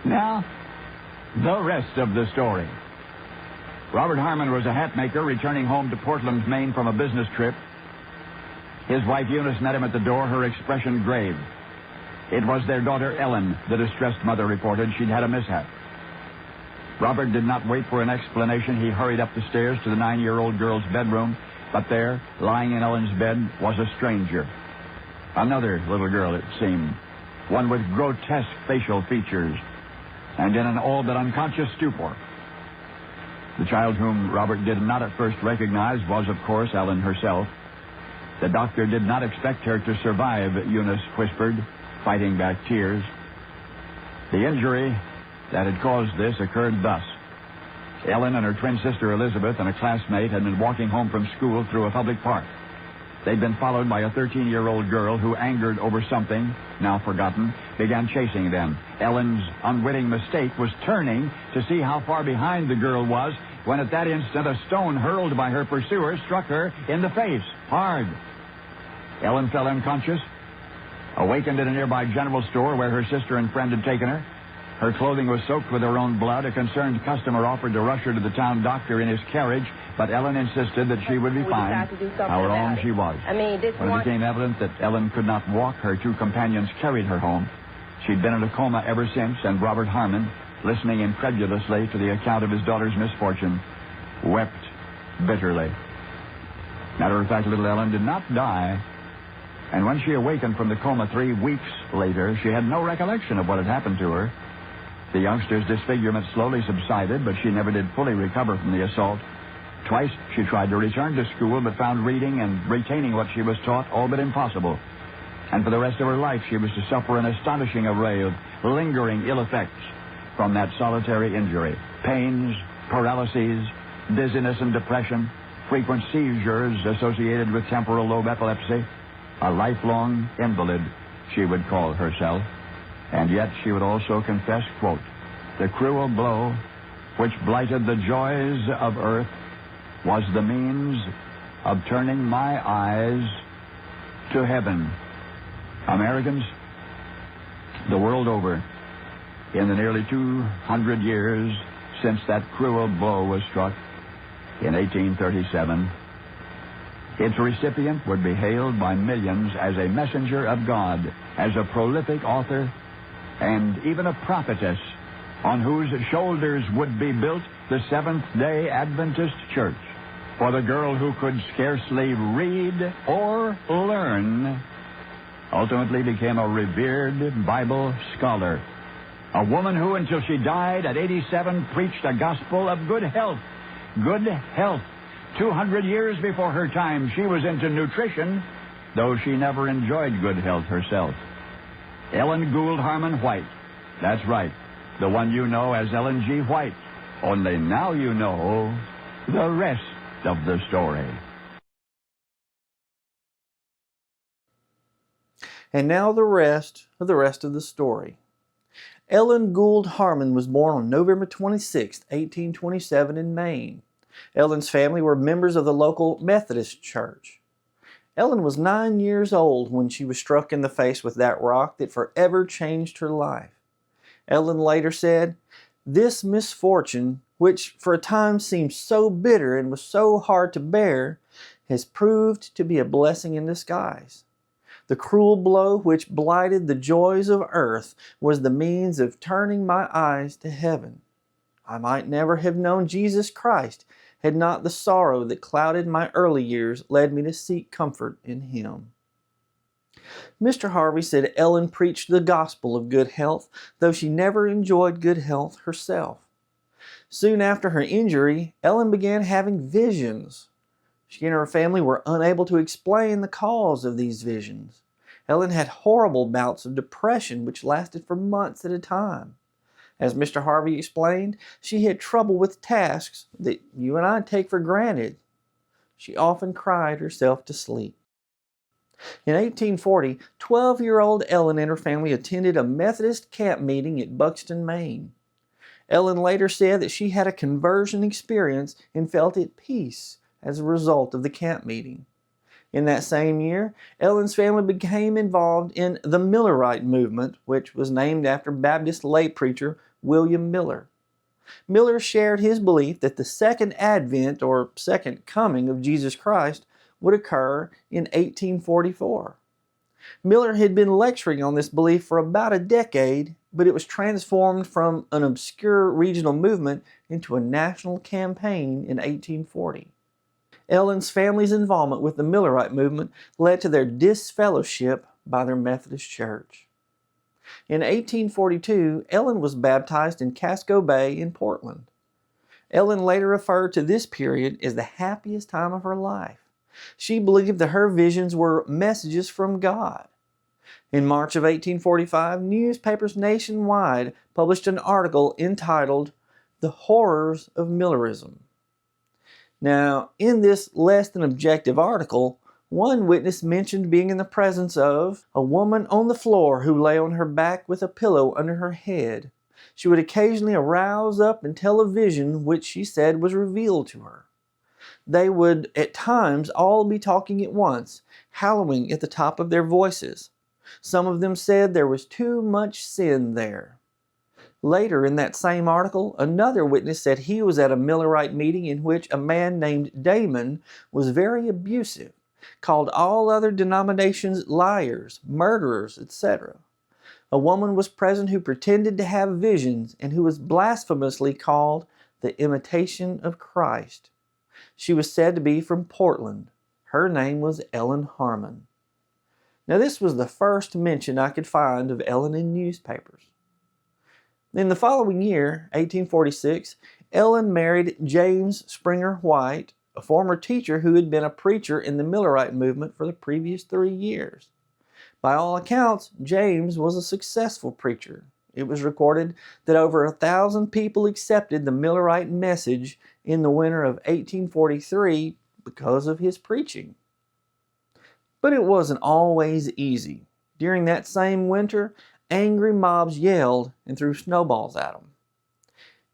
Now, the rest of the story. Robert Harmon was a hat maker returning home to Portland, Maine from a business trip. His wife Eunice met him at the door, her expression grave. It was their daughter Ellen, the distressed mother reported. She'd had a mishap. Robert did not wait for an explanation. He hurried up the stairs to the 9-year-old girl's bedroom, but there, lying in Ellen's bed, was a stranger. Another little girl, it seemed, one with grotesque facial features, and in an all but unconscious stupor. The child whom Robert did not at first recognize was, of course, Ellen herself. The doctor did not expect her to survive, Eunice whispered, fighting back tears. The injury that had caused this occurred thus. Ellen and her twin sister Elizabeth and a classmate had been walking home from school through a public park. They'd been followed by a 13-year-old girl who, angered over something, now forgotten, began chasing them. Ellen's unwitting mistake was turning to see how far behind the girl was when at that instant a stone hurled by her pursuer struck her in the face, hard. Ellen fell unconscious, awakened in a nearby general store where her sister and friend had taken her. Her clothing was soaked with her own blood. A concerned customer offered to rush her to the town doctor in his carriage, but Ellen insisted that she would be fine, how wrong she was. When it became evident that Ellen could not walk, her two companions carried her home. She'd been in a coma ever since, and Robert Harmon, listening incredulously to the account of his daughter's misfortune, wept bitterly. Matter of fact, little Ellen did not die, and when she awakened from the coma 3 weeks later, she had no recollection of what had happened to her. The youngster's disfigurement slowly subsided, but she never did fully recover from the assault. Twice she tried to return to school, but found reading and retaining what she was taught all but impossible. And for the rest of her life, she was to suffer an astonishing array of lingering ill effects from that solitary injury. Pains, paralyses, dizziness and depression, frequent seizures associated with temporal lobe epilepsy. A lifelong invalid, she would call herself. And yet she would also confess, quote, "The cruel blow which blighted the joys of earth was the means of turning my eyes to heaven." Americans, the world over, in the nearly 200 years since that cruel blow was struck in 1837, its recipient would be hailed by millions as a messenger of God, as a prolific author, and even a prophetess on whose shoulders would be built the Seventh-day Adventist Church. For the girl who could scarcely read or learn ultimately became a revered Bible scholar. A woman who, until she died at 87, preached a gospel of good health. Good health. 200 years before her time, she was into nutrition, though she never enjoyed good health herself. Ellen Gould Harmon White. That's right. The one you know as Ellen G. White. Only now you know the rest of the story. And now the rest of the story. Ellen Gould Harmon was born on November 26, 1827 in Maine. Ellen's family were members of the local Methodist church. Ellen was 9 years old when she was struck in the face with that rock that forever changed her life. Ellen later said, "This misfortune, which for a time seemed so bitter and was so hard to bear, has proved to be a blessing in disguise. The cruel blow which blighted the joys of earth was the means of turning my eyes to heaven. I might never have known Jesus Christ had not the sorrow that clouded my early years led me to seek comfort in Him." Mr. Harvey said Ellen preached the gospel of good health, though she never enjoyed good health herself. Soon after her injury, Ellen began having visions. She and her family were unable to explain the cause of these visions. Ellen had horrible bouts of depression which lasted for months at a time. As Mr. Harvey explained, she had trouble with tasks that you and I take for granted. She often cried herself to sleep. In 1840, 12-year-old Ellen and her family attended a Methodist camp meeting at Buxton, Maine. Ellen later said that she had a conversion experience and felt at peace as a result of the camp meeting. In that same year, Ellen's family became involved in the Millerite movement, which was named after Baptist lay preacher William Miller. Miller shared his belief that the second advent or second coming of Jesus Christ would occur in 1844. Miller had been lecturing on this belief for about a decade, but it was transformed from an obscure regional movement into a national campaign in 1840. Ellen's family's involvement with the Millerite movement led to their disfellowship by their Methodist church. In 1842, Ellen was baptized in Casco Bay in Portland. Ellen later referred to this period as the happiest time of her life. She believed that her visions were messages from God. In March of 1845, newspapers nationwide published an article entitled "The Horrors of Millerism." Now, in this less than objective article, one witness mentioned being in the presence of a woman on the floor who lay on her back with a pillow under her head. She would occasionally arouse up and tell a vision which she said was revealed to her. They would at times all be talking at once, howling at the top of their voices. Some of them said there was too much sin there. Later in that same article, another witness said he was at a Millerite meeting in which a man named Damon was very abusive, called all other denominations liars, murderers, etc. A woman was present who pretended to have visions and who was blasphemously called the imitation of Christ. She was said to be from Portland. Her name was Ellen Harmon. Now, this was the first mention I could find of Ellen in newspapers. In the following year, 1846, Ellen married James Springer White, a former teacher who had been a preacher in the Millerite movement for the previous 3 years. By all accounts, James was a successful preacher. It was recorded that over 1,000 people accepted the Millerite message in the winter of 1843 because of his preaching. But it wasn't always easy. During that same winter, angry mobs yelled and threw snowballs at them.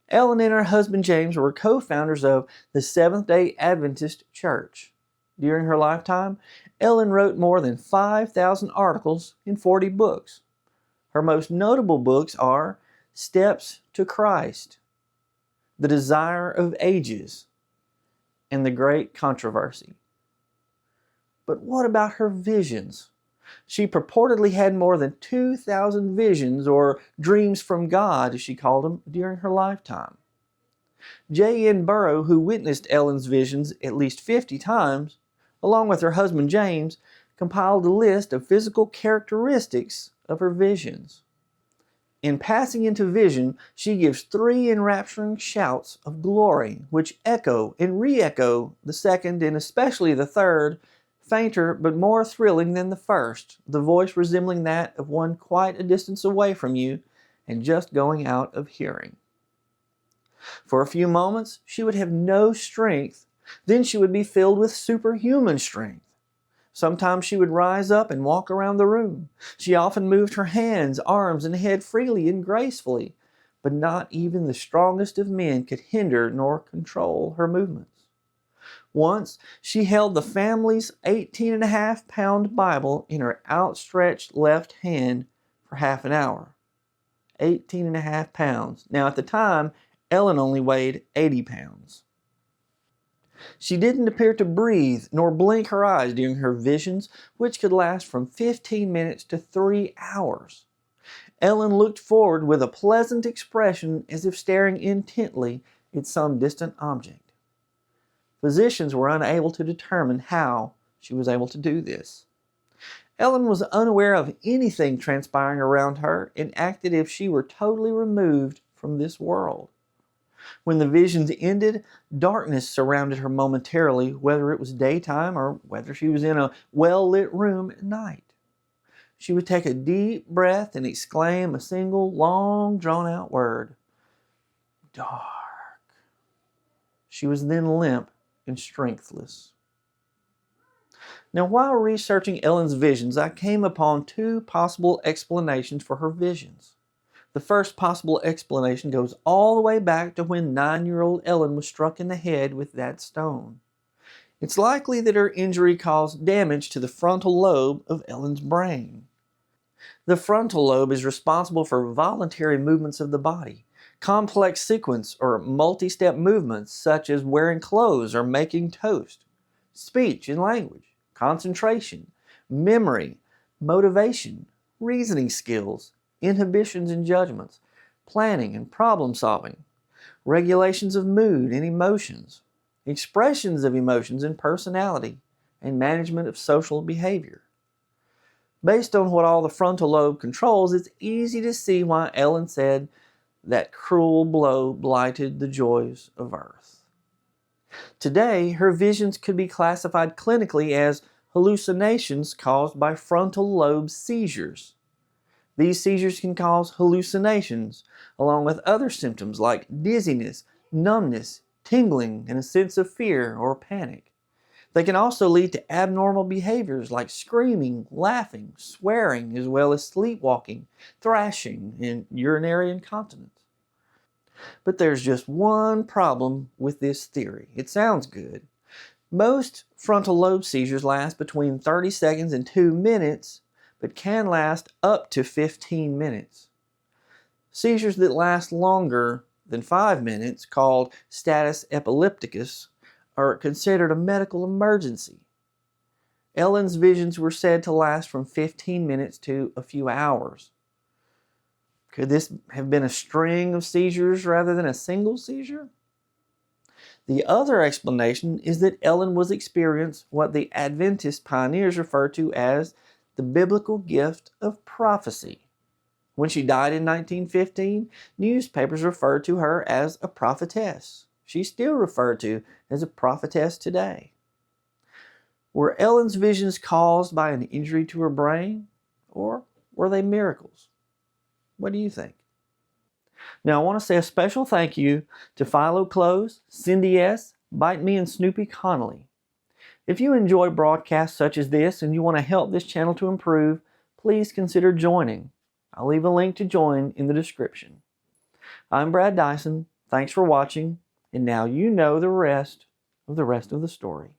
Ellen and her husband James were co-founders of the Seventh-day Adventist Church. During her lifetime, Ellen wrote more than 5,000 articles in 40 books. Her most notable books are Steps to Christ, The Desire of Ages, and The Great Controversy. But what about her visions? She purportedly had more than 2,000 visions, or dreams from God, as she called them, during her lifetime. J.N. Burrow, who witnessed Ellen's visions at least 50 times, along with her husband James, compiled a list of physical characteristics of her visions. In passing into vision, she gives 3 enrapturing shouts of glory, which echo and re-echo the second and especially the third, fainter but more thrilling than the first, the voice resembling that of one quite a distance away from you and just going out of hearing. For a few moments, she would have no strength. Then she would be filled with superhuman strength. Sometimes she would rise up and walk around the room. She often moved her hands, arms, and head freely and gracefully, but not even the strongest of men could hinder nor control her movements. Once, she held the family's 18.5-pound Bible in her outstretched left hand for half an hour. 18.5 pounds. Now, at the time, Ellen only weighed 80 pounds. She didn't appear to breathe nor blink her eyes during her visions, which could last from 15 minutes to 3 hours. Ellen looked forward with a pleasant expression as if staring intently at some distant object. Physicians were unable to determine how she was able to do this. Ellen was unaware of anything transpiring around her and acted as if she were totally removed from this world. When the visions ended, darkness surrounded her momentarily, whether it was daytime or whether she was in a well-lit room at night. She would take a deep breath and exclaim a single long drawn-out word. Dark. She was then limp and strengthless. Now, while researching Ellen's visions, I came upon 2 possible explanations for her visions. The first possible explanation goes all the way back to when 9-year-old Ellen was struck in the head with that stone. It's likely that her injury caused damage to the frontal lobe of Ellen's brain. The frontal lobe is responsible for voluntary movements of the body. complex sequence or multi-step movements such as wearing clothes or making toast, speech and language, concentration, memory, motivation, reasoning skills, inhibitions and judgments, planning and problem solving, regulations of mood and emotions, expressions of emotions and personality, and management of social behavior. Based on what all the frontal lobe controls, it's easy to see why Ellen said that cruel blow blighted the joys of earth. Today, her visions could be classified clinically as hallucinations caused by frontal lobe seizures. These seizures can cause hallucinations, along with other symptoms like dizziness, numbness, tingling, and a sense of fear or panic. They can also lead to abnormal behaviors like screaming, laughing, swearing, as well as sleepwalking, thrashing, and urinary incontinence. But there's just one problem with this theory. It sounds good. Most frontal lobe seizures last between 30 seconds and 2 minutes, but can last up to 15 minutes. Seizures that last longer than 5 minutes, called status epilepticus, are considered a medical emergency. Ellen's visions were said to last from 15 minutes to a few hours. Could this have been a string of seizures rather than a single seizure? The other explanation is that Ellen was experiencing what the Adventist pioneers refer to as the biblical gift of prophecy. When she died in 1915, newspapers referred to her as a prophetess. She's still referred to as a prophetess today. Were Ellen's visions caused by an injury to her brain, or were they miracles? What do you think? Now, I want to say a special thank you to Philo Close, Cindy S., Bite Me, and Snoopy Connolly. If you enjoy broadcasts such as this and you want to help this channel to improve, please consider joining. I'll leave a link to join in the description. I'm Brad Dison. Thanks for watching. And now you know the rest of the story.